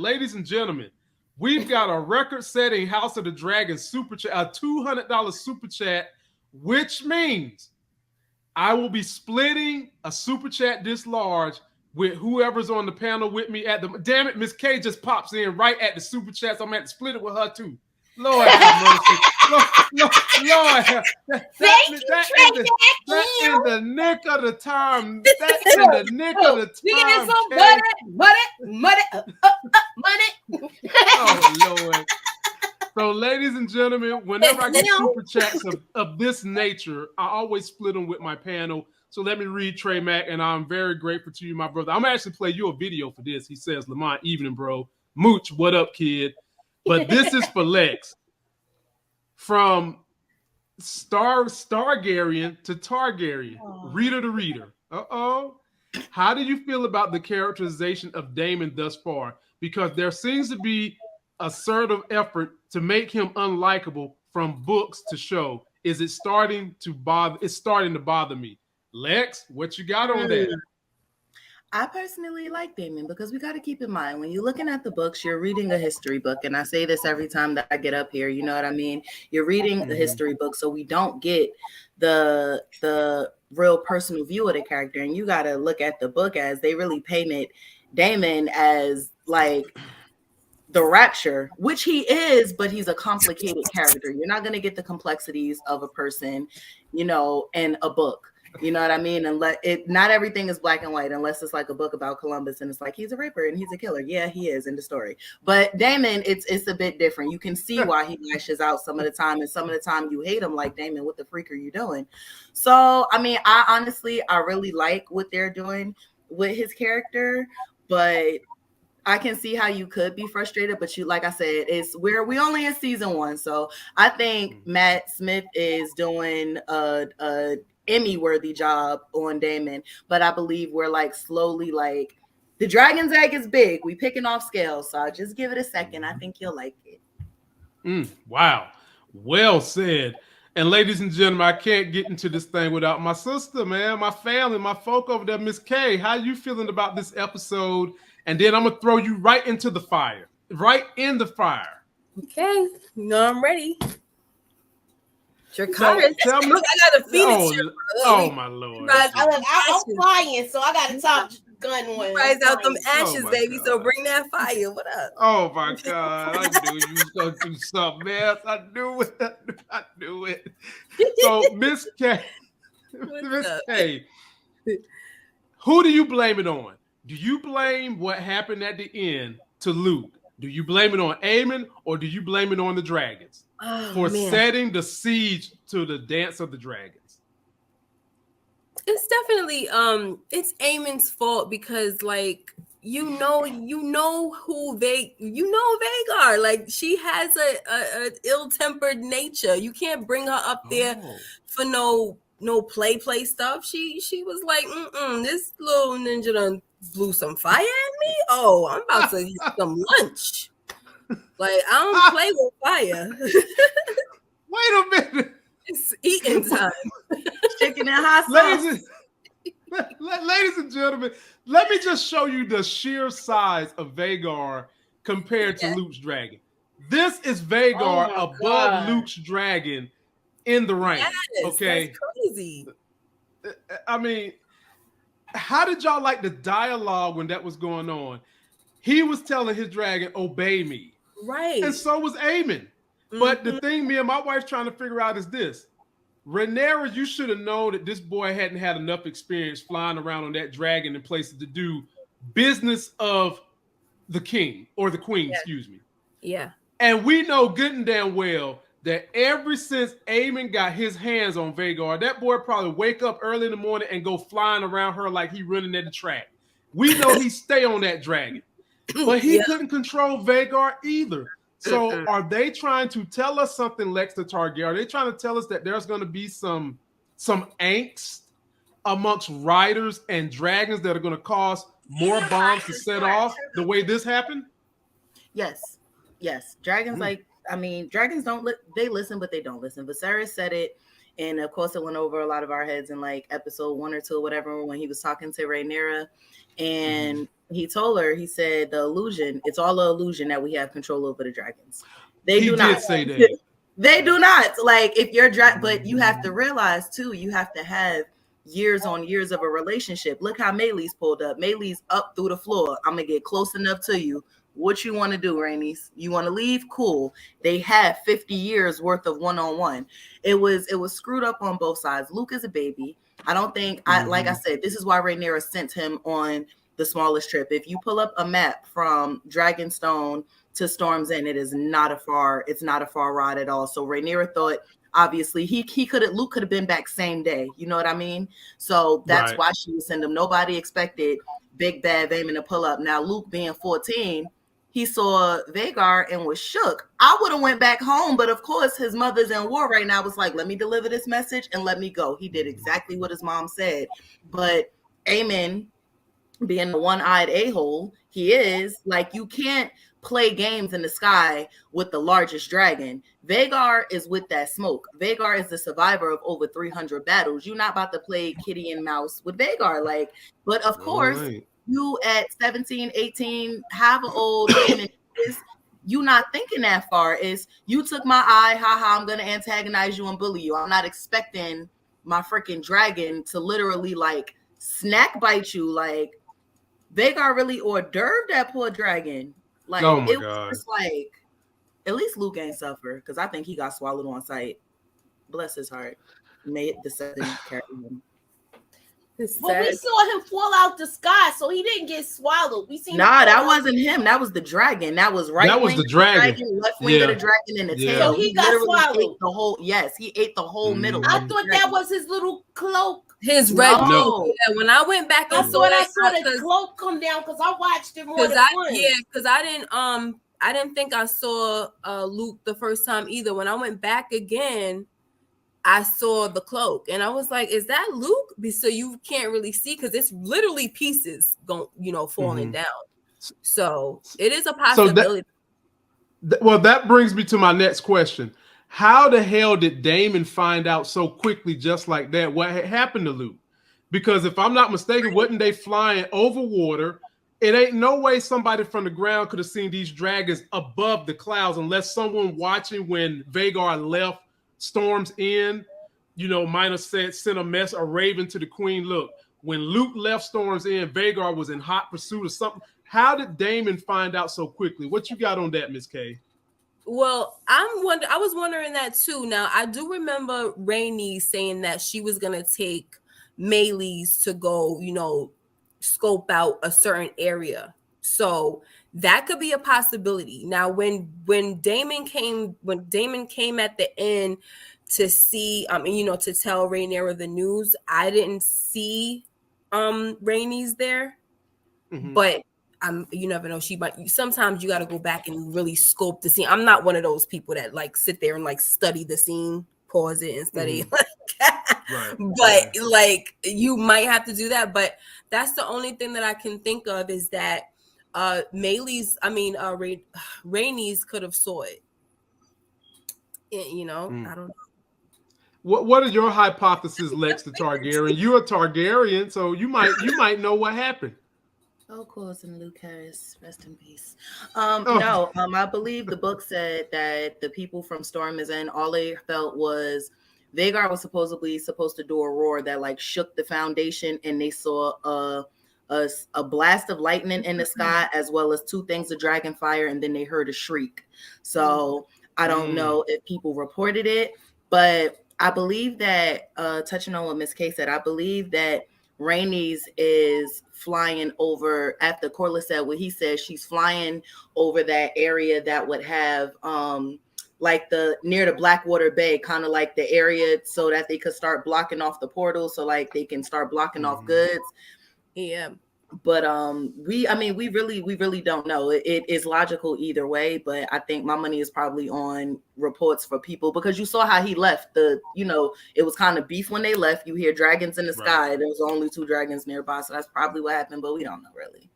Ladies and gentlemen, we've got a record-setting House of the Dragon super chat, a $200 super chat, which means I will be splitting a super chat this large with whoever's on the panel with me at the. Damn it, Miss K just pops in right at the super chat, so I'm going to have to split it with her too. Lord have mercy. Lord. That's in the nick of the time. That's in the nick of the time. You get some money. Oh, Lord. So, ladies and gentlemen, whenever I get super chats of this nature, I always split them with my panel. So let me read Trey Mack, and I'm very grateful to you, my brother. I'm actually play you a video for this. He says, Lamont, evening, bro. Mooch, what up, kid? But this is for Lex. From Stargarian to Targaryen, reader to reader. How do you feel about the characterization of Daemon thus far? Because there seems to be assertive effort to make him unlikable from books to show. Is it starting to bother? It's starting to bother me. Lex, what you got on that? I personally like Daemon because we got to keep in mind when you're looking at the books, you're reading a history book. And I say this every time that I get up here, you know what I mean? You're reading a history book, so we don't get the real personal view of the character. And you got to look at the book as they really painted Daemon as like the Rapture, which he is, but he's a complicated character. You're not going to get the complexities of a person, you know, in a book. You know what I mean? And not everything is black and white unless it's like a book about Columbus and it's like he's a raper and he's a killer. Yeah, he is in the story. But Daemon, it's a bit different. You can see why he lashes out some of the time, and some of the time you hate him like, Daemon, what the freak are you doing? So, I mean, I really like what they're doing with his character, but I can see how you could be frustrated. But like I said, we only in season 1. So I think Matt Smith is doing a Emmy-worthy job on Daemon, but I believe we're like slowly like the dragon's egg is big. We picking off scales, so I'll just give it a second. I think you'll like it. Wow, well said. And ladies and gentlemen, I can't get into this thing without my sister, man, my family, my folk over there. Miss K, how you feeling about this episode? And then I'm gonna throw you right into the fire, right in the fire. Okay, I'm ready. Tell me, I got a Phoenix. Oh my Lord! I'm flying, so I got to top gun one. Rise out them ashes, baby. God. So bring that fire. What up? Oh my God! I knew you was gonna do something else. I knew it. So Miss K, who do you blame it on? Do you blame what happened at the end to Luke? Do you blame it on Aemond, or do you blame it on the dragons? For setting the siege to the Dance of the Dragons? It's definitely it's Aemond's fault because like you know who Vhagar, like she has a ill-tempered nature. You can't bring her up there for no play stuff. She was like this little ninja done blew some fire at me. Oh, I'm about to get some lunch. Like, I don't play with fire. Wait a minute. It's eating time. Chicken and hot sauce. Ladies and gentlemen, let me just show you the sheer size of Vhagar compared to Luke's dragon. This is Vhagar above Luke's dragon in the rank. Yes, okay. That's crazy. I mean, how did y'all like the dialogue when that was going on? He was telling his dragon, obey me. Right. And so was Aemond. But the thing me and my wife's trying to figure out is this. Rhaenyra, you should have known that this boy hadn't had enough experience flying around on that dragon in places to do business of the king or the queen, excuse me. Yeah. And we know good and damn well that ever since Aemond got his hands on Vhagar, that boy probably wake up early in the morning and go flying around her like he running at the track. We know he stay on that dragon. But he couldn't control Vhagar either. So are they trying to tell us something, Lex the Targaryen? Are they trying to tell us that there's going to be some angst amongst riders and dragons that are going to cause more bombs to set off the way this happened? Yes. Dragons dragons don't they listen, but they don't listen. Viserys said it And of course, it went over a lot of our heads in like episode 1 or 2 or whatever when he was talking to Rhaenyra. And he told her, he said, the illusion, it's all an illusion that we have control over the dragons. They do not say that. They do not. Like, if you're but you have to realize too, you have to have years on years of a relationship. Look how Maylee's pulled up. Maylee's up through the floor. I'm gonna get close enough to you. What you want to do, Rhaenys? You want to leave? Cool. They had 50 years worth of one-on-one. It was screwed up on both sides. Luke is a baby. I don't think like I said, this is why Rhaenyra sent him on the smallest trip. If you pull up a map from Dragonstone to Storm's End, it's not a far ride at all. So Rhaenyra thought, obviously, Luke could have been back same day. You know what I mean? So that's why she would send him. Nobody expected Big Bad Daemon to pull up. Now, Luke being 14, he saw Vhagar and was shook. I would have went back home, but of course his mother's in war right now. Was like, let me deliver this message and let me go. He did exactly what his mom said. But Aemond, being the one-eyed a-hole he is, like, you can't play games in the sky with the largest dragon. Vhagar is with that smoke. Vhagar is the survivor of over 300 battles. You're not about to play kitty and mouse with Vhagar. Like, but of course, you at 17, 18, however old is, you not thinking that far. Is you took my eye, haha, I'm gonna antagonize you and bully you. I'm not expecting my freaking dragon to literally like snack bite you. Like, Vhagar really hors d'oeuvre that poor dragon. Like, oh my it God. was just like, at least Luke ain't suffer, because I think he got swallowed on sight. Bless his heart. May the seven carry him. But we saw him fall out the sky, so he didn't get swallowed. We seen that wasn't him. That was the dragon. That was right. That was the dragon. Left wing of the dragon in the tail. So he got swallowed. Ate the whole. Yes, he ate the whole middle. I thought that was his little cloak. His red cloak. Yeah, when I went back and saw the cloak come down, because I watched it more than once. Yeah, because I didn't think I saw Luke the first time either. When I went back again, I saw the cloak and I was like, is that Luke? So you can't really see because it's literally pieces going, falling down. So it is a possibility. So that brings me to my next question. How the hell did Daemon find out so quickly, just like that, what had happened to Luke? Because if I'm not mistaken, wasn't they flying over water? It ain't no way somebody from the ground could have seen these dragons above the clouds unless someone watching when Vhagar left Storm's End, might have sent a mess or raven to the queen. Look, when Luke left Storm's End, Vhagar was in hot pursuit of something. How did Daemon find out so quickly? What you got on that, Miss K? Well, I was wondering that too. Now, I do remember Rhaenys saying that she was gonna take Maylee's to go, scope out a certain area. So that could be a possibility. Now, when Daemon came at the end to see, to tell Rhaenyra the news, I didn't see Rhaenys there, but you never know. She might. Sometimes you got to go back and really scope the scene. I'm not one of those people that like sit there and like study the scene, pause it, and study. Right. But like you might have to do that. But that's the only thing that I can think of is that Rhaenys could have saw it. I don't know. What are your hypotheses, Lex the Targaryen? You're a Targaryen, so you might know what happened. Of course, and Lucerys, rest in peace. I believe the book said that the people from Storm's End, all they felt was Vhagar was supposed to do a roar that like shook the foundation, and they saw a blast of lightning in the sky, as well as two things of dragon fire, and then they heard a shriek. So I don't know if people reported it, but I believe that, touching on what Miss K said, I believe that Rhaenys is flying over, after Corlys said what he said, she's flying over that area that would have like near the Blackwater Bay, kind of like the area so that they could start blocking off the portal, so like they can start blocking off goods. Yeah. But we really don't know. It is logical either way, but I think my money is probably on reports for people, because you saw how he left. It was kind of beef when they left. You hear dragons in the sky. There was only 2 dragons nearby, so that's probably what happened, but we don't know really.